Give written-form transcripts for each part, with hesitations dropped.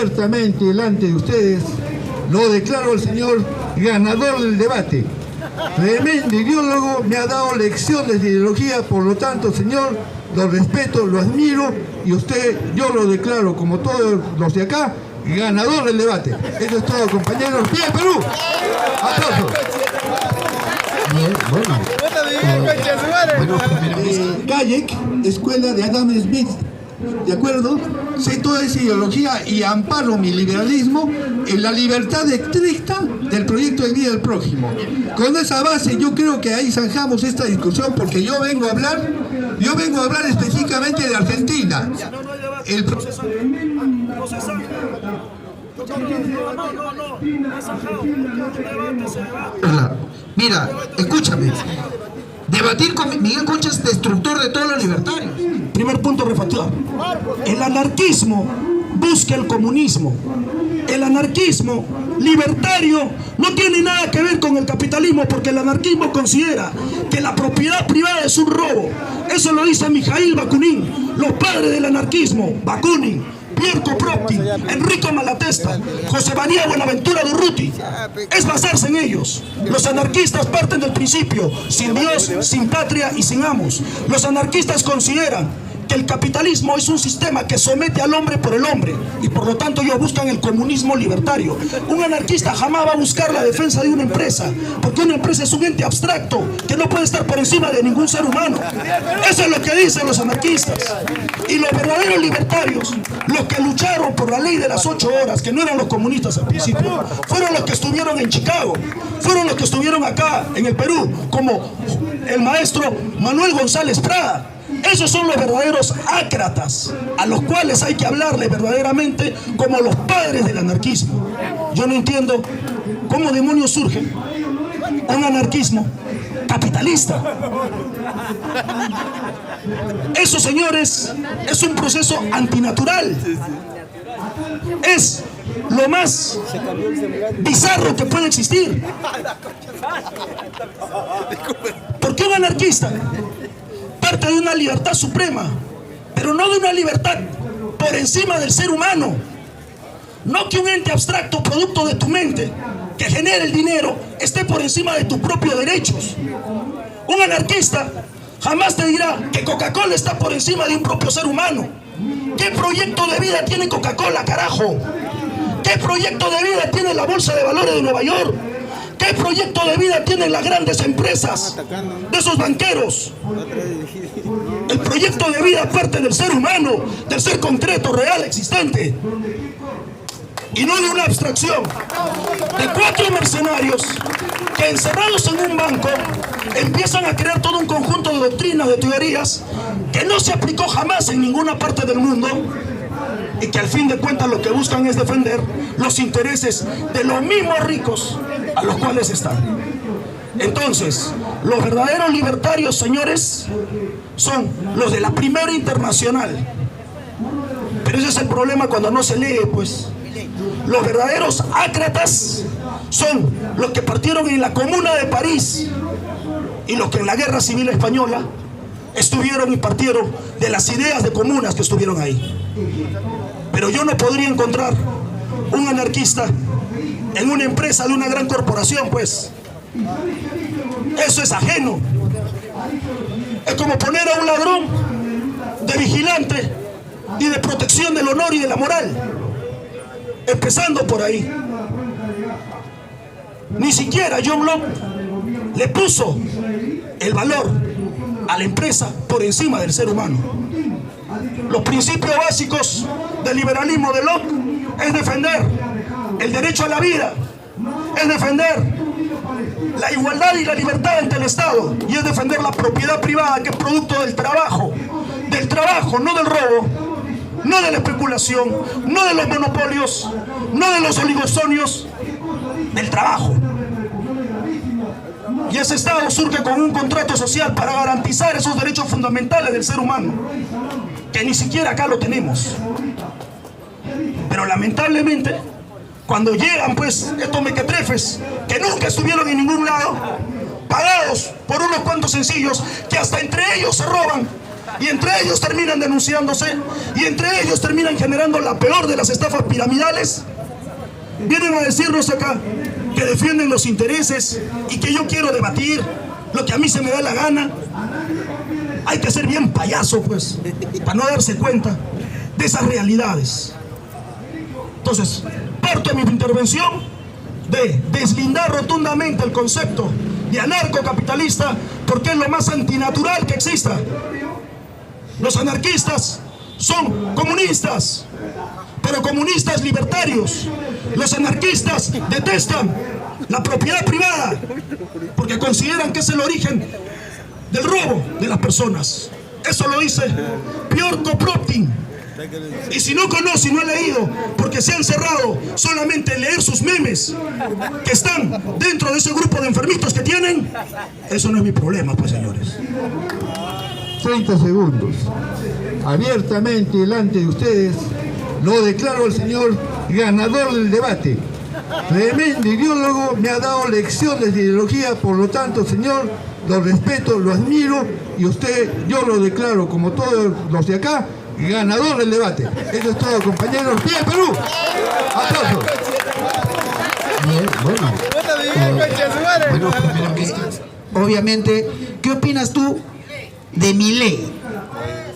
abiertamente delante de ustedes, lo declaro al señor ganador del debate. Tremendo ideólogo, me ha dado lecciones de ideología, por lo tanto, señor, lo respeto, lo admiro, y usted, yo lo declaro, como todos los de acá, ganador del debate. Eso es todo, compañeros. ¡Viva Perú! ¡Aplausos! Hayek, escuela de Adam Smith, ¿de acuerdo? Sé toda esa ideología y amparo mi liberalismo en la libertad estricta del proyecto de vida del prójimo. Con esa base yo creo que ahí zanjamos esta discusión, porque yo vengo a hablar específicamente de Argentina. El proceso Mira, escúchame. Debatir con Miguel Concha es destructor de todos los libertarios. Primer punto refutado. El anarquismo busca el comunismo. El anarquismo libertario no tiene nada que ver con el capitalismo, porque el anarquismo considera que la propiedad privada es un robo. Eso lo dice Mijail Bakunin, los padres del anarquismo. Bakunin, Pierre Kropotkin, Enrico Malatesta, José María Buenaventura Durruti. Es basarse en ellos. Los anarquistas parten del principio: sin Dios, sin patria y sin amos. Los anarquistas consideran que el capitalismo es un sistema que somete al hombre por el hombre, y por lo tanto ellos buscan el comunismo libertario. Un anarquista jamás va a buscar la defensa de una empresa, porque una empresa es un ente abstracto que no puede estar por encima de ningún ser humano. Eso es lo que dicen los anarquistas. Y los verdaderos libertarios, los que lucharon por la ley de las 8 horas, que no eran los comunistas al principio, fueron los que estuvieron en Chicago, fueron los que estuvieron acá en el Perú, como el maestro Manuel González Prada. Esos son los verdaderos ácratas, a los cuales hay que hablarle verdaderamente como los padres del anarquismo. Yo no entiendo cómo demonios surge un anarquismo capitalista. Eso, señores, es un proceso antinatural. Es lo más bizarro que puede existir. Porque un anarquista parte de una libertad suprema, pero no de una libertad por encima del ser humano. No que un ente abstracto producto de tu mente que genera el dinero esté por encima de tus propios derechos. Un anarquista jamás te dirá que Coca-Cola está por encima de un propio ser humano. ¿Qué proyecto de vida tiene Coca-Cola, carajo? ¿Qué proyecto de vida tiene la Bolsa de Valores de Nueva York? ¿Qué proyecto de vida tienen las grandes empresas de esos banqueros? El proyecto de vida parte del ser humano, del ser concreto, real, existente, y no de una abstracción de 4 mercenarios que, encerrados en un banco, empiezan a crear todo un conjunto de doctrinas, de teorías que no se aplicó jamás en ninguna parte del mundo, y que al fin de cuentas lo que buscan es defender los intereses de los mismos ricos a los cuales están. Entonces, los verdaderos libertarios, señores, son los de la Primera Internacional. Pero ese es el problema cuando no se lee, pues. Los verdaderos ácratas son los que partieron en la Comuna de París y los que en la Guerra Civil Española estuvieron y partieron de las ideas de comunas que estuvieron ahí. Pero yo no podría encontrar un anarquista en una empresa de una gran corporación, pues. Eso es ajeno. Es como poner a un ladrón de vigilante y de protección del honor y de la moral, empezando por ahí. Ni siquiera John Locke le puso el valor a la empresa por encima del ser humano. Los principios básicos del liberalismo de Locke es defender el derecho a la vida, es defender la igualdad y la libertad ante el Estado, y es defender la propiedad privada, que es producto del trabajo, no del robo, no de la especulación, no de los monopolios, no de los oligosonios, del trabajo. Y ese Estado surge con un contrato social para garantizar esos derechos fundamentales del ser humano, que ni siquiera acá lo tenemos. Pero lamentablemente, cuando llegan pues estos mequetrefes que nunca estuvieron en ningún lado, pagados por unos cuantos sencillos que hasta entre ellos se roban, Y entre ellos terminan denunciándose, y entre ellos terminan generando la peor de las estafas piramidales. Vienen a decirnos acá que defienden los intereses y que yo quiero debatir lo que a mí se me da la gana. Hay que ser bien payaso, pues, para no darse cuenta de esas realidades. Entonces, parto de mi intervención de deslindar rotundamente el concepto de anarcocapitalista, porque es lo más antinatural que exista. Los anarquistas son comunistas, pero comunistas libertarios. Los anarquistas detestan la propiedad privada porque consideran que es el origen del robo de las personas. Eso lo dice Piotr Kropotkin. Y si no conoce y no ha leído, porque se han cerrado solamente leer sus memes que están dentro de ese grupo de enfermitos que tienen, eso no es mi problema, pues, señores. 30 segundos. Abiertamente delante de ustedes lo declaro al señor ganador del debate. Tremendo ideólogo, me ha dado lecciones de ideología, por lo tanto, señor, lo respeto, lo admiro, y usted, yo lo declaro, como todos los de acá, ganador del debate. Eso es todo, compañeros. ¡Bien, Perú! ¡Aplausos! Obviamente, ¿qué opinas tú de Milei?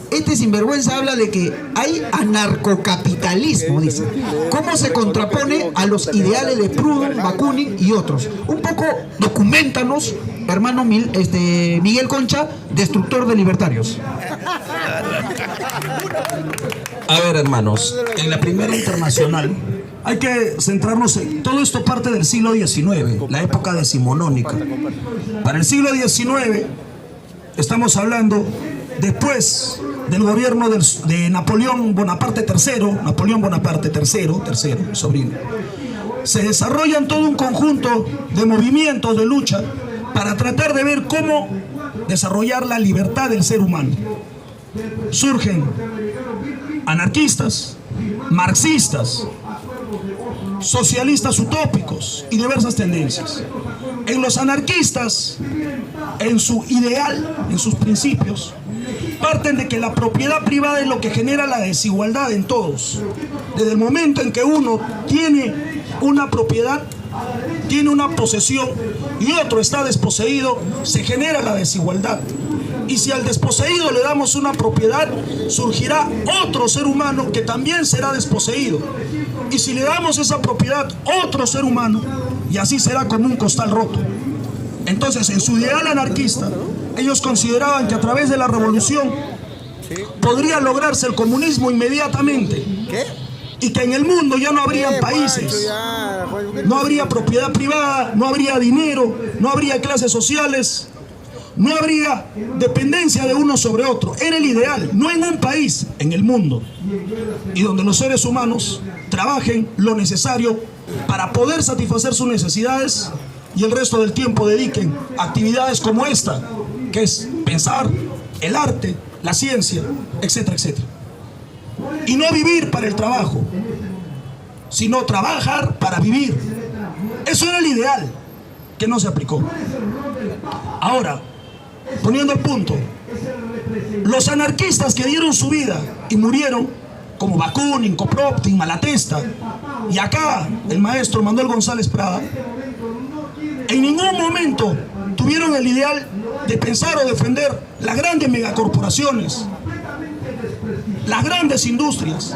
Este sinvergüenza habla de que hay anarcocapitalismo, dice. ¿Cómo se contrapone a los ideales de Proudhon, Bakunin y otros? Un poco documéntanos, hermano Miguel Concha, destructor de libertarios. A ver, hermanos, en la Primera Internacional hay que centrarnos en... Todo esto parte del siglo XIX, la época decimonónica. Para el siglo XIX estamos hablando después del gobierno de Napoleón Bonaparte III, sobrino. Se desarrollan todo un conjunto de movimientos de lucha para tratar de ver cómo desarrollar la libertad del ser humano. Surgen anarquistas, marxistas, socialistas utópicos y diversas tendencias. En los anarquistas, en su ideal, en sus principios, parten de que la propiedad privada es lo que genera la desigualdad en todos. Desde el momento en que uno tiene una propiedad, tiene una posesión y otro está desposeído, se genera la desigualdad. Y si al desposeído le damos una propiedad, surgirá otro ser humano que también será desposeído. Y si le damos esa propiedad a otro ser humano, y así será como un costal roto. Entonces, en su ideal anarquista, ellos consideraban que a través de la revolución podría lograrse el comunismo inmediatamente. Y que en el mundo ya no habría países, no habría propiedad privada, no habría dinero, no habría clases sociales, no habría dependencia de uno sobre otro. Era el ideal, no en un país, en el mundo. Y donde los seres humanos trabajen lo necesario para poder satisfacer sus necesidades y el resto del tiempo dediquen a actividades como esta, que es pensar, el arte, la ciencia, etcétera, etcétera. Y no vivir para el trabajo, sino trabajar para vivir. Eso era el ideal, que no se aplicó. Ahora, poniendo el punto, los anarquistas que dieron su vida y murieron, como Bakunin, Kropotkin, Malatesta, y acá el maestro Manuel González Prada, en ningún momento tuvieron el ideal de pensar o defender las grandes megacorporaciones, las grandes industrias,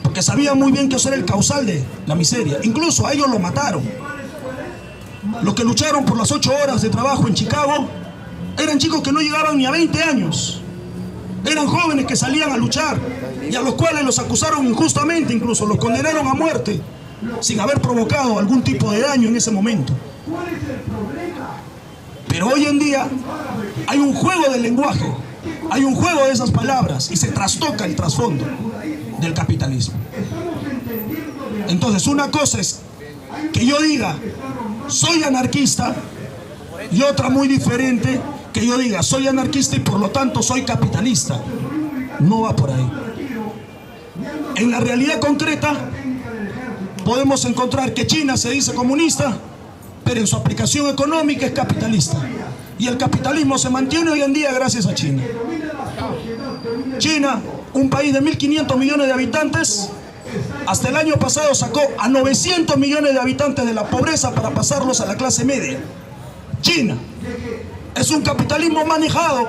porque sabían muy bien que eso era el causal de la miseria. Incluso a ellos lo mataron. Los que lucharon por las 8 horas de trabajo en Chicago eran chicos que no llegaban ni a 20 años. Eran jóvenes que salían a luchar y a los cuales los acusaron injustamente, incluso los condenaron a muerte sin haber provocado algún tipo de daño en ese momento. Pero hoy en día hay un juego del lenguaje, hay un juego de esas palabras y se trastoca el trasfondo del capitalismo. Entonces, una cosa es que yo diga soy anarquista y otra muy diferente que yo diga soy anarquista y por lo tanto soy capitalista. No va por ahí. En la realidad concreta podemos encontrar que China se dice comunista, pero en su aplicación económica es capitalista. Y el capitalismo se mantiene hoy en día gracias a China. China, un país de 1.500 millones de habitantes, hasta el año pasado sacó a 900 millones de habitantes de la pobreza para pasarlos a la clase media. China es un capitalismo manejado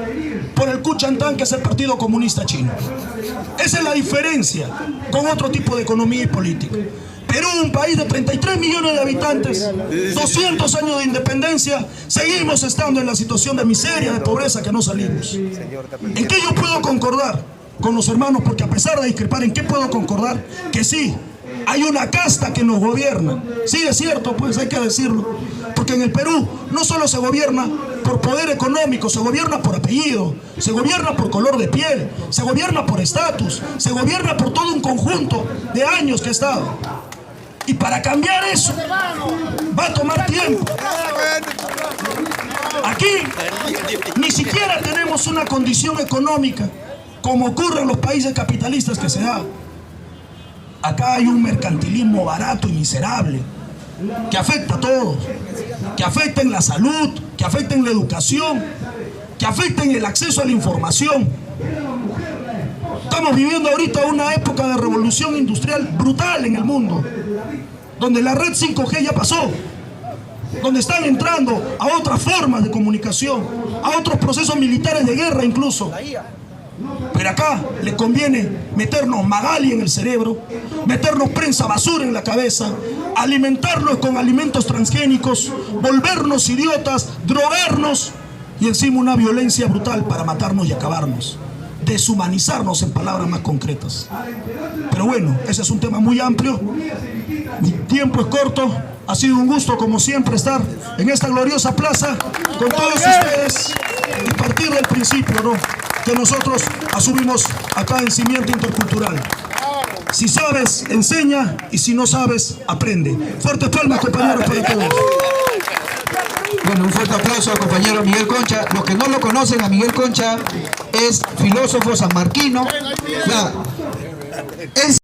por el Kuomintang, que es el Partido Comunista Chino. Esa es la diferencia con otro tipo de economía y política. Perú, un país de 33 millones de habitantes, 200 años de independencia, seguimos estando en la situación de miseria, de pobreza que no salimos. ¿En qué yo puedo concordar con los hermanos? Porque a pesar de discrepar, ¿en qué puedo concordar? Que sí, hay una casta que nos gobierna. Sí, es cierto, pues hay que decirlo. Porque en el Perú no solo se gobierna por poder económico, se gobierna por apellido, se gobierna por color de piel, se gobierna por estatus, se gobierna por todo un conjunto de años que ha estado. Y para cambiar eso va a tomar tiempo. Aquí ni siquiera tenemos una condición económica como ocurre en los países capitalistas que se da. Acá hay un mercantilismo barato y miserable que afecta a todos, que afecta en la salud, que afecta en la educación, que afecta en el acceso a la información. Estamos viviendo ahorita una época de revolución industrial brutal en el mundo, donde la red 5G ya pasó, donde están entrando a otras formas de comunicación, a otros procesos militares de guerra incluso. Pero acá le conviene meternos Magali en el cerebro, meternos prensa basura en la cabeza, alimentarnos con alimentos transgénicos, volvernos idiotas, drogarnos y encima una violencia brutal para matarnos y acabarnos, deshumanizarnos en palabras más concretas. Pero bueno, ese es un tema muy amplio, mi tiempo es corto, ha sido un gusto como siempre estar en esta gloriosa plaza con todos ustedes y partir del principio, ¿no?, que nosotros asumimos acá en Cimiento Intercultural. Si sabes, enseña, y si no sabes, aprende. Fuertes palmas, compañeros, para todos. Bueno, un fuerte aplauso al compañero Miguel Concha. Los que no lo conocen, a Miguel Concha es filósofo sanmarquino. Es